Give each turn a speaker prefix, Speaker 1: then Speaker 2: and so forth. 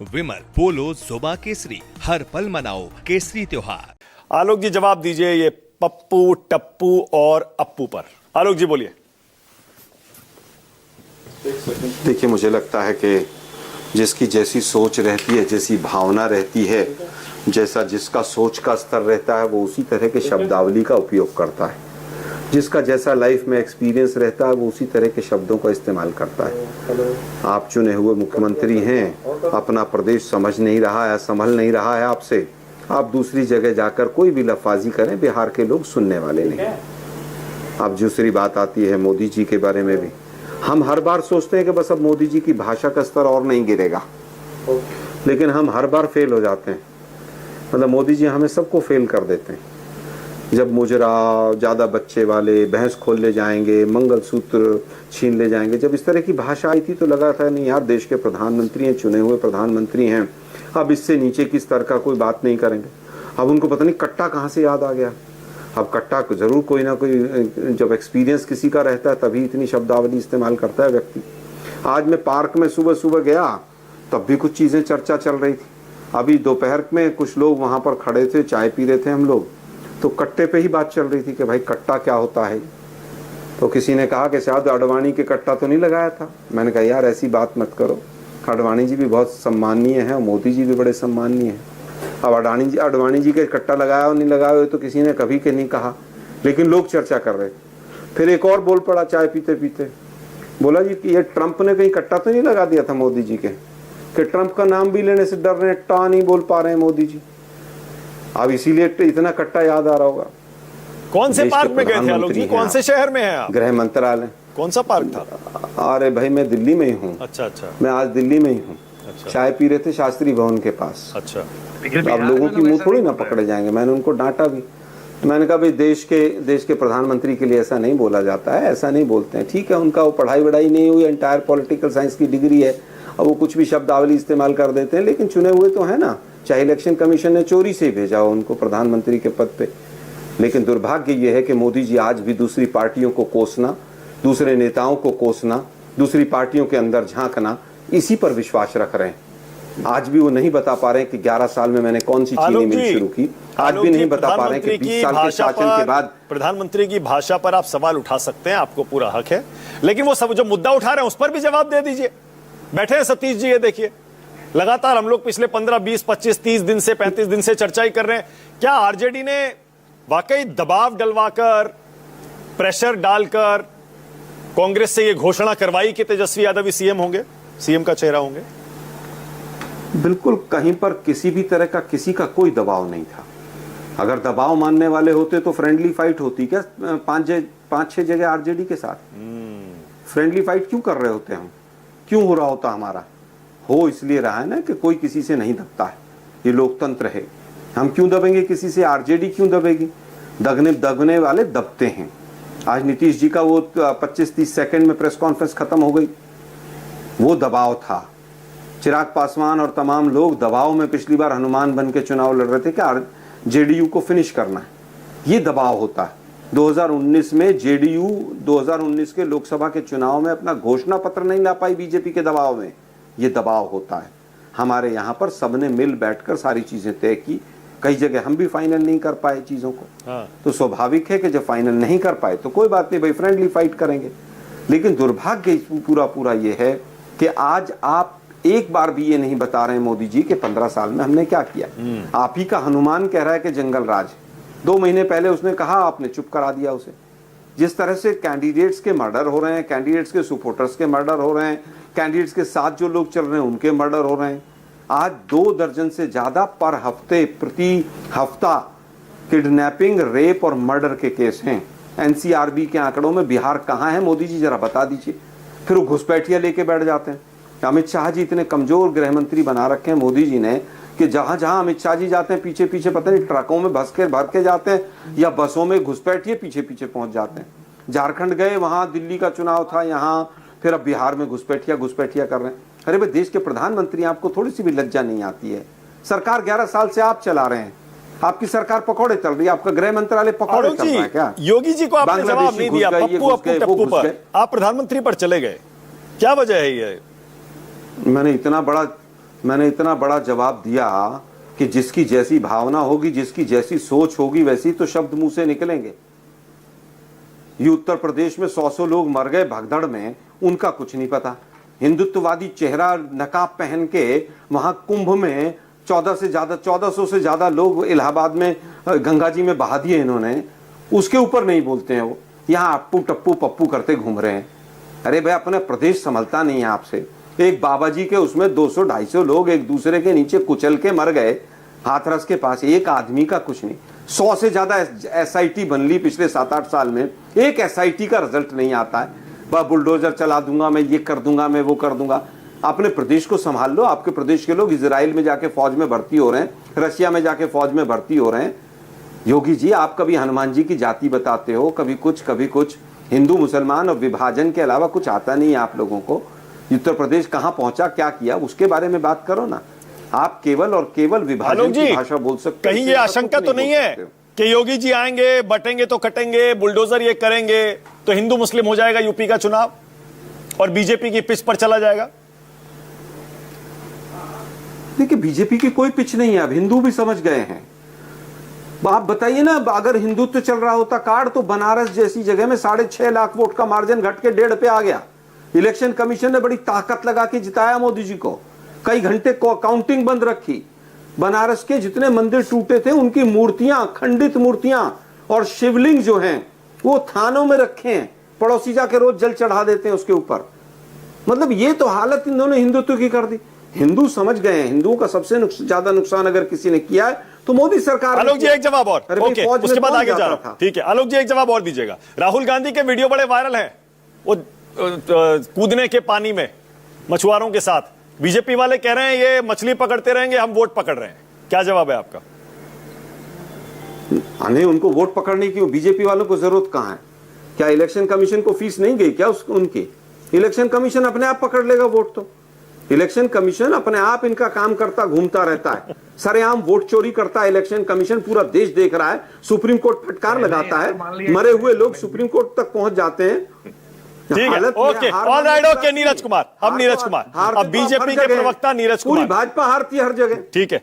Speaker 1: विमल पोलो जुबा केसरी, हर पल मनाओ केसरी त्योहार।
Speaker 2: आलोक जी जवाब दीजिए ये पप्पू, टप्पू और अप्पू पर। आलोक जी बोलिए।
Speaker 3: देखिए, मुझे लगता है कि जिसकी जैसी सोच रहती है, जैसी भावना रहती है, जैसा जिसका सोच का स्तर रहता है, वो उसी तरह के शब्दावली का उपयोग करता है। जिसका जैसा लाइफ में एक्सपीरियंस रहता है, वो उसी तरह के शब्दों का इस्तेमाल करता है। आप चुने हुए मुख्यमंत्री हैं, अपना प्रदेश समझ नहीं रहा है, संभल नहीं रहा है आपसे। आप दूसरी जगह जाकर कोई भी लफाजी करें, बिहार के लोग सुनने वाले नहीं। अब दूसरी बात आती है मोदी जी के बारे में भी। हम हर बार सोचते हैं कि बस अब मोदी जी की भाषा का स्तर और नहीं गिरेगा, लेकिन हम हर बार फेल हो जाते हैं। मतलब मोदी जी हमें सबको फेल कर देते हैं। जब मुजरा, ज्यादा बच्चे वाले, भैंस खोल ले जाएंगे, मंगलसूत्र छीन ले जाएंगे, जब इस तरह की भाषा आई थी तो लगा था नहीं यार, देश के प्रधानमंत्री हैं, चुने हुए प्रधानमंत्री हैं, अब इससे नीचे की स्तर का कोई बात नहीं करेंगे। अब उनको पता नहीं कट्टा कहाँ से याद आ गया। अब कट्टा जरूर कोई ना कोई, जब एक्सपीरियंस किसी का रहता है तभी इतनी शब्दावली इस्तेमाल करता है व्यक्ति। आज मैं पार्क में सुबह सुबह गया, तब भी कुछ चीजें चर्चा चल रही थी। अभी दोपहर में कुछ लोग वहां पर खड़े थे, चाय पी रहे थे हम लोग, तो कट्टे पे ही बात चल रही थी कि भाई कट्टा क्या होता है। तो किसी ने कहा कि शायद अडवाणी के कट्टा तो नहीं लगाया था। मैंने कहा यार ऐसी बात मत करो, अडवाणी जी भी बहुत सम्माननीय है और मोदी जी भी बड़े सम्माननीय है। अब अडवाणी जी के कट्टा लगाया और नहीं लगाया तो किसी ने कभी के नहीं कहा, लेकिन लोग चर्चा कर रहे। फिर एक और बोल पड़ा चाय पीते पीते, बोला जी कि ये ट्रंप ने कहीं कट्टा तो नहीं लगा दिया था मोदी जी के, कि ट्रंप का नाम भी लेने से डर रहे हैं, टा नहीं बोल पा रहे हैं मोदी जी। अब इसीलिए इतना कट्टा याद आ रहा होगा।
Speaker 2: कौन से पार्क में गए थे आलोक जी? कौन से शहर में हैं आप?
Speaker 3: गृह मंत्रालय।
Speaker 2: कौन सा पार्क था?
Speaker 3: अरे भाई मैं दिल्ली में ही हूँ।
Speaker 2: अच्छा।
Speaker 3: मैं आज दिल्ली में ही हूँ।
Speaker 2: अच्छा।
Speaker 3: चाय पी रहे थे शास्त्री भवन के पास।
Speaker 2: अच्छा।
Speaker 3: अब लोगों की मुंह थोड़ी ना पकड़े जाएंगे। मैंने उनको डांटा भी। मैंने कहा भाई देश के प्रधानमंत्री के लिए ऐसा नहीं बोला जाता है, ऐसा नहीं बोलते हैं। ठीक है, उनका वो पढ़ाई वढ़ाई नहीं हुई, एंटायर पॉलिटिकल साइंस की डिग्री है, अब वो कुछ भी शब्दावली इस्तेमाल कर देते हैं, लेकिन चुने हुए तो है ना। चाहे इलेक्शन कमीशन ने चोरी से भेजा हो उनको प्रधानमंत्री के पद पे, लेकिन दुर्भाग्य ये है कि मोदी जी आज भी दूसरी पार्टियों को कोसना, दूसरे नेताओं को कोसना, दूसरी पार्टियों के अंदर झांकना, इसी पर विश्वास रख रहे हैं। आज भी वो नहीं बता पा रहे हैं कि 11 साल में मैंने कौन सी चीनी मिल शुरू की। आज भी नहीं बता पा रहे हैं कि 20 साल के शासन के बाद।
Speaker 2: प्रधानमंत्री की भाषा पर आप सवाल उठा सकते हैं, आपको पूरा हक है, लेकिन वो सब जो मुद्दा उठा रहे हैं उस पर भी जवाब दे दीजिए। बैठे हैं सतीश जी, ये देखिए लगातार हम लोग पिछले 15, 20, 25, 30 दिन से 35 दिन से चर्चा ही कर रहे हैं। क्या आरजेडी ने वाकई दबाव डलवाकर, प्रेशर डालकर कांग्रेस से यह घोषणा करवाई कि तेजस्वी यादव ही सीएम होंगे, सीएम का चेहरा होंगे?
Speaker 3: बिल्कुल, कहीं पर किसी भी तरह का किसी का कोई दबाव नहीं था। अगर दबाव मानने वाले होते तो फ्रेंडली फाइट होती क्या 5-6 जगह आरजेडी के साथ। फ्रेंडली फाइट क्यों कर रहे होते हम? क्यों हो रहा होता हमारा? हो इसलिए रहा है ना कि कोई किसी से नहीं दबता है, ये लोकतंत्र है। हम क्यों दबेंगे किसी से? आरजेडी क्यों दबेगी? दबने वाले दबते हैं। आज नीतीश जी का वो 25-30 सेकंड में प्रेस कॉन्फ्रेंस खत्म हो गई, वो दबाव था। चिराग पासवान और तमाम लोग दबाव में पिछली बार हनुमान बन के चुनाव लड़ रहे थे कि जेडीयू को फिनिश करना है, ये दबाव होता है। 2019 में जेडीयू 2019 के लोकसभा के चुनाव में अपना घोषणा पत्र नहीं ला पाई बीजेपी के दबाव में, ये दबाव होता है। हमारे यहाँ पर सबने मिल बैठकर सारी चीजें तय की। कई जगह हम भी फाइनल नहीं कर पाए चीजों को। तो स्वाभाविक है कि जब फाइनल नहीं कर पाए तो कोई बात नहीं भाई, फ्रेंडली फाइट करेंगे। लेकिन दुर्भाग्य पूरा ये है कि आज आप एक बार भी ये नहीं बता रहे हैं मोदी जी के 15 साल में हमने क्या किया। आप ही का हनुमान कह रहा है कि जंगल राज। 2 महीने पहले उसने कहा, आपने चुप करा दिया उसे। जिस तरह से कैंडिडेट्स के मर्डर हो रहे हैं, कैंडिडेट्स के सपोर्टर्स के मर्डर हो रहे हैं, कैंडिडेट्स के साथ जो लोग चल रहे हैं उनके मर्डर हो रहे हैं। आज 2 दर्जन से ज्यादा पर हफ्ते, प्रति हफ्ता किडनैपिंग, रेप और मर्डर के केस हैं। एनसीआरबी के आंकड़ों में बिहार कहां है मोदी जी, जरा बता दीजिए। फिर वो घुसपैठिया लेके बैठ जाते हैं। अमित शाह जी इतने कमजोर गृह मंत्री बना रखे हैं मोदी जी ने कि जहां जहां अमित शाह जी जाते हैं पीछे पीछे पता नहीं ट्रकों में भर के जाते हैं या बसों में घुसपैठिए पीछे पीछे पहुंच जाते हैं। झारखंड गए, वहां दिल्ली का चुनाव था, यहाँ फिर अब बिहार में घुसपैठिया कर रहे हैं। अरे भाई, देश के प्रधानमंत्री, आपको थोड़ी सी भी लज्जा नहीं आती है? सरकार 11 साल से आप चला रहे हैं, आपकी सरकार पकौड़े चल रही है, आपका गृह मंत्रालय पकौड़े चल रहा है क्या?
Speaker 2: योगी जी को आपने जवाब नहीं दिया पप्पू टप्पू पर, आप प्रधानमंत्री पर चले गए, क्या वजह है ये?
Speaker 3: मैंने इतना बड़ा मैंने इतना बड़ा जवाब दिया कि जिसकी जैसी भावना होगी, जिसकी जैसी सोच होगी, वैसी तो शब्द मुंह से निकलेंगे। ये उत्तर प्रदेश में 100 लोग मर गए भगदड़ में, उनका कुछ नहीं पता। हिंदुत्ववादी चेहरा नकाब पहन के वहां कुंभ में 1400 से ज्यादा लोग इलाहाबाद में गंगा जी में बहा दिए इन्होंने, उसके ऊपर नहीं बोलते हैं। वो यहाँ अप्पू टप्पू पप्पू करते घूम रहे हैं। अरे भाई, अपना प्रदेश संभलता नहीं है आपसे। एक बाबा जी के उसमें 200-250 लोग एक दूसरे के नीचे कुचल के मर गए हाथरस के पास, एक आदमी का कुछ नहीं। 100 से ज्यादा SIT बन ली पिछले 7-8 साल में, एक SIT का रिजल्ट नहीं आता है। वह बुलडोजर चला दूंगा, मैं ये कर दूंगा, मैं वो कर दूंगा। अपने प्रदेश को संभाल लो। आपके प्रदेश के लोग इजराइल में जाके फौज में भर्ती हो रहे हैं, रशिया में जाके फौज में भर्ती हो रहे हैं। योगी जी, आप कभी हनुमान जी की जाति बताते हो, कभी कुछ। हिंदू मुसलमान और विभाजन के अलावा कुछ आता नहीं है आप लोगों को। उत्तर प्रदेश कहां पहुंचा, क्या किया, उसके बारे में बात करो ना। आप केवल और केवल विभाजन की भाषा बोल सकते हो।
Speaker 2: कहीं ये आशंका तो नहीं है कि योगी जी आएंगे, बटेंगे तो कटेंगे, बुलडोजर ये करेंगे तो हिंदू मुस्लिम हो जाएगा यूपी का चुनाव और बीजेपी की पिच पर चला जाएगा?
Speaker 3: देखिए, बीजेपी की कोई पिच नहीं है, अब हिंदू भी समझ गए हैं। आप बताइए ना, अगर हिंदुत्व चल रहा होता कार्ड, तो बनारस जैसी जगह में 6.5 लाख वोट का मार्जिन घट के 1.5 पे आ गया। इलेक्शन कमीशन ने बड़ी ताकत लगा के जिताया मोदी जी को। कई घंटे काउंटिंग बंद रखी। बनारस के जितने मंदिर टूटे थे उनकी मूर्तियां, खंडित मूर्तियां और शिवलिंग जो हैं वो थानों में रखे हैं। पड़ोसी जाके रोज जल चढ़ा देते हैं उसके ऊपर। मतलब ये तो हालत इन्होंने हिंदुत्व की कर दी। हिंदू समझ गए हैं, हिंदुओं का सबसे ज्यादा नुकसान अगर किसी ने किया है तो मोदी सरकार।
Speaker 2: आलोक जी एक जवाब और, ओके, उसके बाद आगे जा रहा हूं। ठीक है आलोक जी, एक जवाब और दीजिएगा। राहुल गांधी के वीडियो बड़े वायरल हैं, वो कूदने के पानी में मछुआरों के साथ। बीजेपी वाले कह रहे हैं ये मछली पकड़ते रहेंगे, हम वोट पकड़ रहे हैं। क्या जवाब है आपका?
Speaker 3: नहीं, उनको वोट पकड़ने की बीजेपी वालों को जरूरत कहां है? क्या इलेक्शन कमीशन को फीस नहीं गई क्या उनकी? इलेक्शन कमीशन अपने आप पकड़ लेगा वोट। तो इलेक्शन कमीशन अपने आप इनका काम करता घूमता रहता है। सरेआम वोट चोरी करता है इलेक्शन कमीशन, पूरा देश देख रहा है। सुप्रीम कोर्ट फटकार लगाता है, मरे हुए लोग सुप्रीम कोर्ट तक पहुंच जाते हैं।
Speaker 2: ठीक है, okay, alright, okay. Neeraj Kumar, अब नीरज कुमार, अब बीजेपी के प्रवक्ता नीरज कुमार।
Speaker 3: पूरी भाजपा हारती है हर जगह।
Speaker 2: ठीक है।